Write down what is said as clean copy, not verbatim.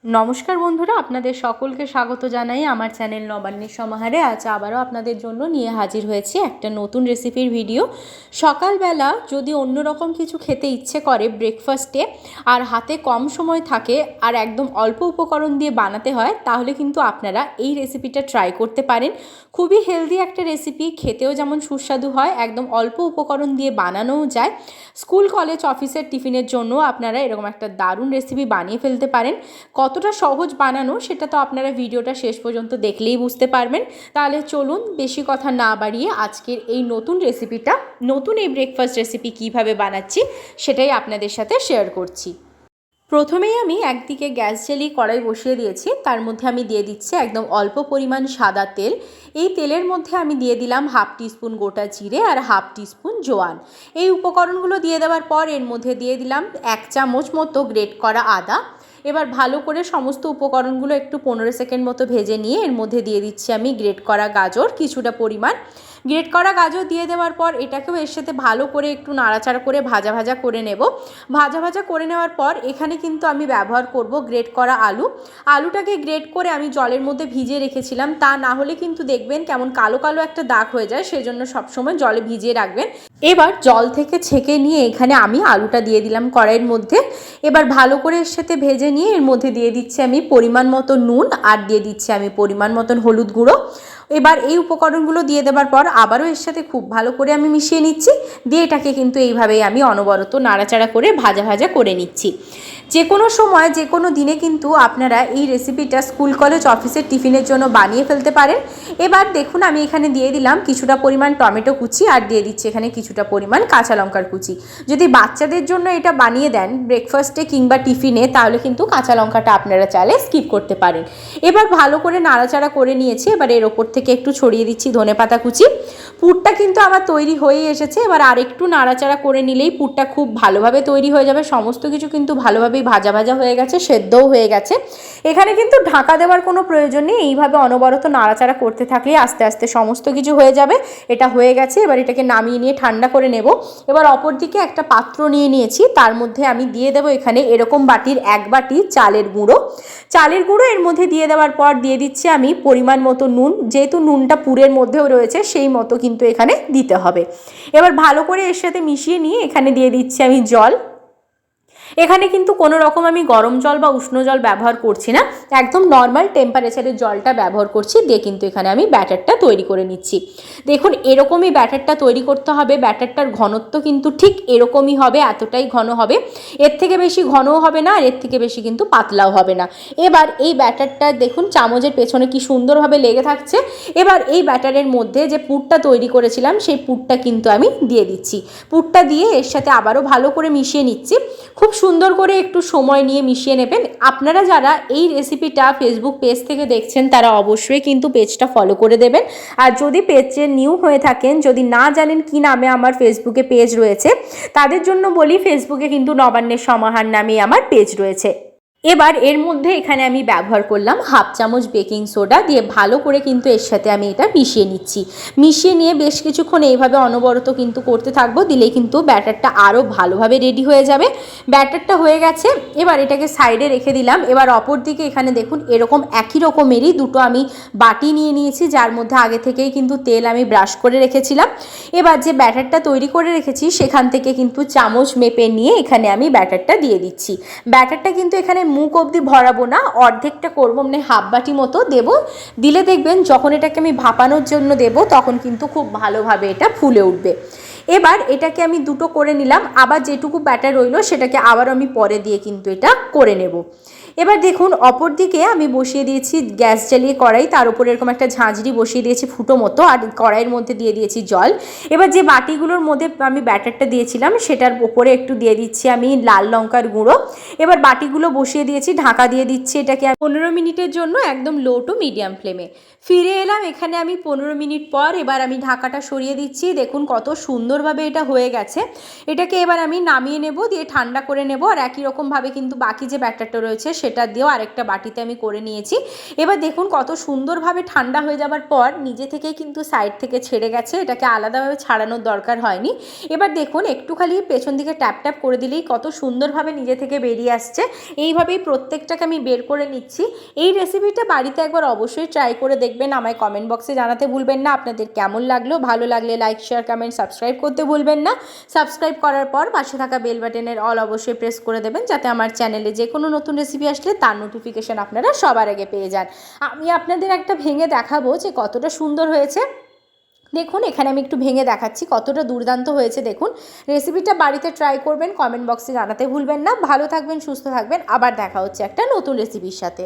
নমস্কার বন্ধুরা, আপনাদের সকলকে স্বাগত জানাই আমার চ্যানেল নবান্নের সমাহারে। আজ আবারও আপনাদের জন্য নিয়ে হাজির হয়েছি একটা নতুন রেসিপির ভিডিও। সকালবেলা যদি অন্যরকম কিছু খেতে ইচ্ছে করে ব্রেকফাস্টে, আর হাতে কম সময় থাকে আর একদম অল্প উপকরণ দিয়ে বানাতে হয়, তাহলে কিন্তু আপনারা এই রেসিপিটা ট্রাই করতে পারেন। খুবই হেলদি একটা রেসিপি, খেতেও যেমন সুস্বাদু হয়, একদম অল্প উপকরণ দিয়ে বানানোও যায়। স্কুল কলেজ অফিসের টিফিনের জন্য আপনারা এরকম একটা দারুণ রেসিপি বানিয়ে ফেলতে পারেন। কতটা সহজ বানানো সেটা তো আপনারা ভিডিওটা শেষ পর্যন্ত দেখলেই বুঝতে পারবেন। তাহলে চলুন বেশি কথা না বাড়িয়ে আজকের এই নতুন এই ব্রেকফাস্ট রেসিপি কিভাবে বানাচ্ছি সেটাই আপনাদের সাথে শেয়ার করছি। প্রথমেই আমি একদিকে গ্যাস জ্বালিয়ে কড়াই বসিয়ে দিয়েছি, তার মধ্যে আমি দিয়ে দিচ্ছি একদম অল্প পরিমাণ সাদা তেল। এই তেলের মধ্যে আমি দিয়ে দিলাম হাফ টিস্পুন গোটা জিরে আর হাফ টিস্পুন জোয়ান। এই উপকরণগুলো দিয়ে দেওয়ার পর এর মধ্যে দিয়ে দিলাম 1 চামচ মতো গ্রেট করা আদা। এবার ভালো করে সমস্ত উপকরণগুলো একটু 15 সেকেন্ড মতো ভেজে নিয়ে এর মধ্যে দিয়ে দিচ্ছি আমি গ্রেট করা গাজর কিছুটা পরিমাণ। গ্রেট করা গাজর দিয়ে দেওয়ার পর এটাকেও এর সাথে ভালো করে একটু নাড়াচাড়া করে ভাজা ভাজা করে নেব। ভাজা করে নেওয়ার পর এখানে কিন্তু আমি ব্যবহার করব গ্রেট করা আলু। আলুটাকে গ্রেট করে আমি জলের মধ্যে ভিজিয়ে রেখেছিলাম, তা না হলে কিন্তু দেখবেন কেমন কালো কালো একটা দাগ হয়ে যায়, সেজন্য সবসময় জলে ভিজিয়ে রাখবেন। এবার জল থেকে ছেঁকে নিয়ে এখানে আমি আলুটা দিয়ে দিলাম কড়াইয়ের মধ্যে। এবার ভালো করে এর সাথে ভেজে নিয়ে এর মধ্যে দিয়ে দিচ্ছি আমি পরিমাণ মতো নুন আর দিয়ে দিচ্ছি আমি পরিমাণ মতন হলুদ গুঁড়ো। এবার এই উপকরণগুলো দিয়ে দেওয়ার পর আবারও এর সাথে খুব ভালো করে আমি মিশিয়ে নিচ্ছি। দিয়ে এটাকে কিন্তু এইভাবেই আমি অনবরত নাড়াচাড়া করে ভাজা করে নিচ্ছি। যে কোনো সময় যে কোনো দিনে কিন্তু আপনারা এই রেসিপিটা স্কুল কলেজ অফিসের টিফিনের জন্য বানিয়ে ফেলতে পারেন। এবার দেখুন আমি এখানে দিয়ে দিলাম কিছুটা পরিমাণ টমেটো কুচি আর দিয়ে দিচ্ছি এখানে কিছুটা পরিমাণ কাঁচা লঙ্কার কুচি। যদি বাচ্চাদের জন্য এটা বানিয়ে দেন ব্রেকফাস্টে কিংবা টিফিনে, তাহলে কিন্তু কাঁচা লঙ্কাটা আপনারা চাইলে স্কিপ করতে পারেন। এবার ভালো করে নাড়াচাড়া করে নিয়েছি। এবার এর ওপর থেকে একটু ছড়িয়ে দিচ্ছি ধনেপাতা কুচি। পুরটা কিন্তু আমার তৈরি হয়ে এসেছে। এবার আর একটু নাড়াচাড়া করে নিলেই পুরটা খুব ভালোভাবে তৈরি হয়ে যাবে। সমস্ত কিছু কিন্তু ভালোভাবেই ভাজা হয়ে গেছে, সেদ্ধও হয়ে গেছে। এখানে কিন্তু ঢাকা দেওয়ার কোনো প্রয়োজন নেই, এইভাবে অনবরত নাড়াচাড়া করতে থাকলে আস্তে আস্তে সমস্ত কিছু হয়ে যাবে। এটা হয়ে গেছে, এবার এটাকে নামিয়ে নিয়ে ঠান্ডা করে নেব। এবার অপর দিকে একটা পাত্র নিয়ে নিয়েছি, তার মধ্যে আমি দিয়ে দেবো এখানে এরকম বাটির 1 বাটি চালের গুঁড়ো। চালের গুঁড়ো এর মধ্যে দিয়ে দেওয়ার পর দিয়ে দিচ্ছি আমি পরিমাণ মতো নুন। যেহেতু নুনটা পুরের মধ্যেও রয়েছে সেই মতো কিন্তু এখানে দিতে হবে। এবার ভালো করে এর সাথে মিশিয়ে নিয়ে এখানে দিয়ে দিচ্ছি আমি জল। এখানে কিন্তু কোনো রকম আমি গরম জল বা উষ্ণ জল ব্যবহার করছি না, একদম নর্মাল টেম্পারেচারের জলটা ব্যবহার করছি। দিয়ে কিন্তু এখানে আমি ব্যাটারটা তৈরি করে নিচ্ছি। দেখুন এরকমই ব্যাটারটা তৈরি করতে হবে। ব্যাটারটার ঘনত্ব কিন্তু ঠিক এরকমই হবে, এতটাই ঘন হবে। এর থেকে বেশি ঘনও হবে না আর এর থেকে বেশি কিন্তু পাতলাও হবে না। এবার এই ব্যাটারটা দেখুন চামচের পেছনে কি সুন্দরভাবে লেগে থাকছে। এবার এই ব্যাটারের মধ্যে যে পুরটা তৈরি করেছিলাম সেই পুরটা কিন্তু আমি দিয়ে দিচ্ছি। পুরটা দিয়ে এর সাথে আবারও ভালো করে মিশিয়ে নিচ্ছি। খুব সুন্দর করে একটু সময় নিয়ে মিশিয়ে নেবেন। আপনারা যারা এই রেসিপিটা ফেসবুক পেজ থেকে দেখছেন তারা অবশ্যই কিন্তু পেজটা ফলো করে দেবেন। আর যদি পেজে নিউ হয়ে থাকেন, যদি না জানেন কি নামে আমার ফেসবুকে পেজ রয়েছে, তাদের জন্য বলি ফেসবুকে কিন্তু নবান্নের সমাহার নামে আমার পেজ রয়েছে। এবার এর মধ্যে এখানে আমি ব্যবহার করলাম হাফ চামচ বেকিং সোডা। দিয়ে ভালো করে কিন্তু এর সাথে আমি এটা মিশিয়ে নিচ্ছি। মিশিয়ে নিয়ে বেশ কিছুক্ষণ এইভাবে অনবরত কিন্তু করতে থাকবো, দিলেই কিন্তু ব্যাটারটা আরও ভালোভাবে রেডি হয়ে যাবে। ব্যাটারটা হয়ে গেছে, এবার এটাকে সাইডে রেখে দিলাম। এবার অপর দিকে এখানে দেখুন এরকম একই রকমেরই দুটো আমি বাটি নিয়ে নিয়েছি, যার মধ্যে আগে থেকেই কিন্তু তেল আমি ব্রাশ করে রেখেছিলাম। এবার যে ব্যাটারটা তৈরি করে রেখেছি সেখান থেকে কিন্তু চামচ মেপে নিয়ে এখানে আমি ব্যাটারটা দিয়ে দিচ্ছি। ব্যাটারটা কিন্তু এখানে মুখ অবধি ভরাবো না, অর্ধেকটা করবো, মানে হাফ বাটি মতো দেবো। দিলে দেখবেন যখন এটাকে আমি ভাপানোর জন্য দেবো তখন কিন্তু খুব ভালোভাবে এটা ফুলে উঠবে। এবার এটাকে আমি দুটো করে নিলাম, আবার যেটুকু ব্যাটার রইলো সেটাকে আবার আমি পরে দিয়ে কিন্তু এটা করে নেব। এবার দেখুন অপর দিকে আমি বসিয়ে দিয়েছি গ্যাস জ্বালিয়ে কড়াই, তার উপরে এরকম একটা ঝাঁঝরি বসিয়ে দিয়েছি ফুটো মতো, আর কড়াইয়ের মধ্যে দিয়ে দিয়েছি জল। এবার যে বাটিগুলোর মধ্যে আমি ব্যাটারটা দিয়েছিলাম সেটার উপরে একটু দিয়ে দিচ্ছি আমি লাল লঙ্কার গুঁড়ো। এবার বাটিগুলো বসিয়ে দিয়েছি, ঢাকা দিয়ে দিচ্ছি এটাকে 15 মিনিটের জন্য একদম লো টু মিডিয়াম ফ্লেমে। ফিরে এলাম এখানে আমি 15 মিনিট পর। এবার আমি ঢাকাটা সরিয়ে দিচ্ছি। দেখুন কত সুন্দরভাবে এটা হয়ে গেছে। এটাকে এবার আমি নামিয়ে নেব, দিয়ে ঠান্ডা করে নেব। আর একই রকমভাবে কিন্তু বাকি যে ব্যাটারটা রয়েছে সেটা দিয়েও আরেকটা বাটিতে আমি করে নিয়েছি। এবার দেখুন কত সুন্দরভাবে ঠান্ডা হয়ে যাবার পর নিজে থেকেই কিন্তু সাইড থেকে ছেড়ে গেছে, এটাকে আলাদাভাবে ছাড়ানোর দরকার হয়নি। এবার দেখুন একটু খালি পেছন দিকে ট্যাপ ট্যাপ করে দিলেই কত সুন্দরভাবে নিজে থেকে বেরিয়ে আসছে। এইভাবেই প্রত্যেকটাকে আমি বের করে নিচ্ছি। এই রেসিপিটা বাড়িতে একবার অবশ্যই ট্রাই করে দেখবেন, আমায় কমেন্ট বক্সে জানাতে ভুলবেন না আপনাদের কেমন লাগলো। ভালো লাগলে লাইক শেয়ার কমেন্ট সাবস্ক্রাইব করতে ভুলবেন না। সাবস্ক্রাইব করার পর পাশে থাকা বেল বাটনের অল অবশ্যই প্রেস করে দেবেন, যাতে আমার চ্যানেলে যে কোনো নতুন রেসিপি আসলে তার নোটিফিকেশান আপনারা সবার আগে পেয়ে যান। আমি আপনাদের একটা ভেঙে দেখাবো যে কতটা সুন্দর হয়েছে। দেখুন এখানে আমি একটু ভেঙে দেখাচ্ছি কতটা দুর্দান্ত হয়েছে। দেখুন রেসিপিটা বাড়িতে ট্রাই করবেন, কমেন্ট বক্সে জানাতে ভুলবেন না। ভালো থাকবেন, সুস্থ থাকবেন, আবার দেখা হচ্ছে একটা নতুন রেসিপির সাথে।